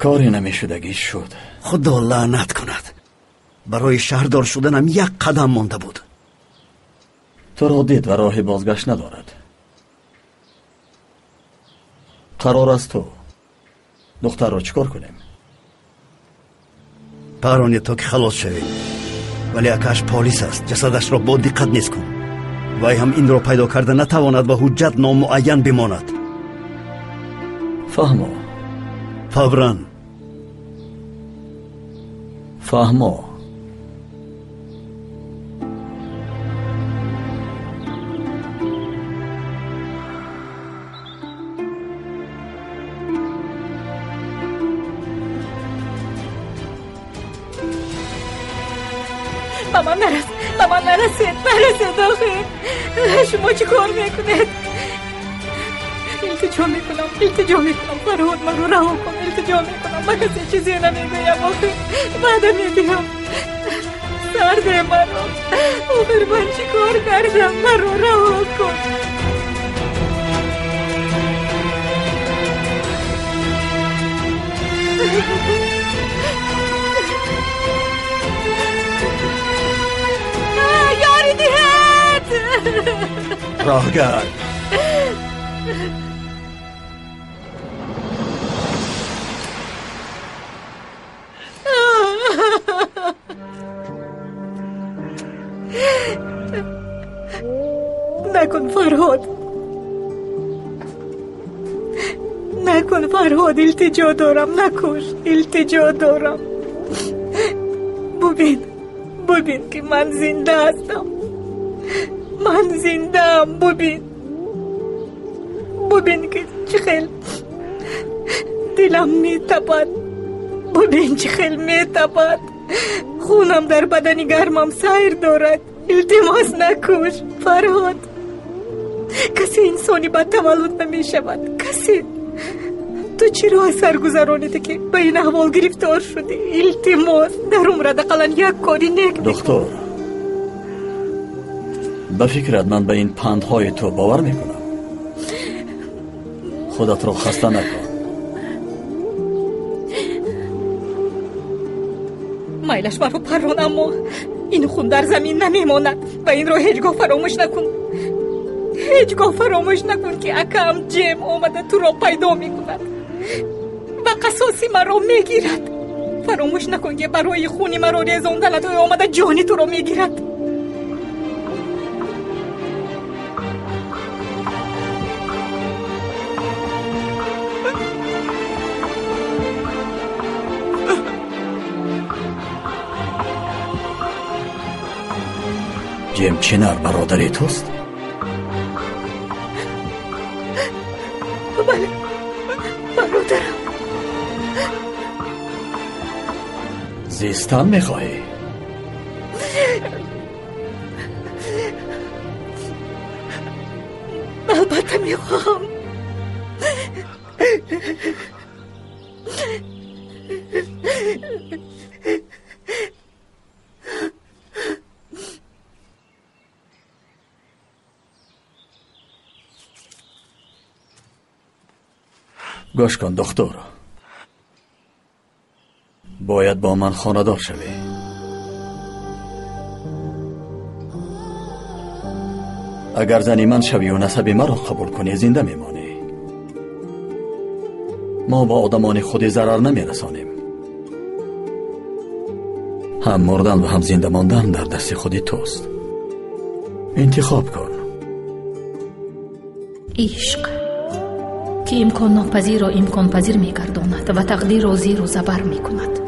کاری نمیشدگی شد. خدا لعنت کند. برای شهردار شدنم یک قدم مانده بود. تو را دید و راه بازگشت ندارد. قرار است تو دختر را چیکار کنیم؟ پرانی تو که خلاص شوی، ولی اکش پلیس است. جسدش را با دقت نیز کن. وای هم این را پیدا کرده نتواند و حجت نامعین بماند. فهمو. فورا. فهمو. ماما نرسید آخه. شما چی کار میکنید؟ التجا میکنم فرهاد من رو رها کن. التجا میکنم من کسی چیزی نمیگویم آخه. بعد میگویم سرده من رو. آخر من چی کار کردم؟ من رو رها کن. یاری دیهت راه گرد. نکن فرهاد. التجا دارم نکش. التجا دارم. ببین که من زنده هستم. من زنده هم. ببین که چخیل دلم میتپد. ببین چخیل میتپد. خونم در بدن گرمم سیر دارد. التماس نکش فرهاد. کسی انسانی بد تولد نمی شود. کسی. تو چرا سرگذرانیده که به این احوال گرفتار شدی؟ التماس در عمرت اقلا یک کاری نیک بکن. دکتر، به فکرت من به این پندهای تو باور میکنم. خودت را خسته نکن. مایلش برو پران، اما این خون در زمین نمیماند و این رو هیچگاه فراموش نکن. هیچگاه فراموش نکن که اکم جیم آمده تو را پیدا میکند و قصاصی مرا میگیرد. فراموش نکن که برای خونی مرا ریزاندن تو آمده جانی تو را میگیرد. جیم چنر برادری توست؟ بله، برادرم. زیستن میخواهی؟ البته میخواهم. گوش کن دکتر، باید با من خانه‌دار شوی. اگر زنی من شوی و نسب مرا قبول کنی زنده میمانی. ما با آدمان خودی ضرر نمیرسانیم. هم مردن و هم زنده ماندن در دست خودی توست. انتخاب کن. عشق که امکان ناپذیر را امکان پذیر می گرداند و تقدیر را زیر و زبر می کند.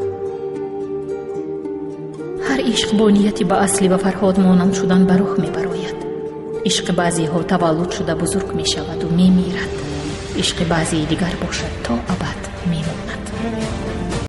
هر عشق با نیتی به اصلی و فرهاد مانند شدن به رخ می براید. عشق بعضی ها تولد شده بزرگ می شود و می میرد. عشق بعضی دیگر باشد تا ابد می ماند.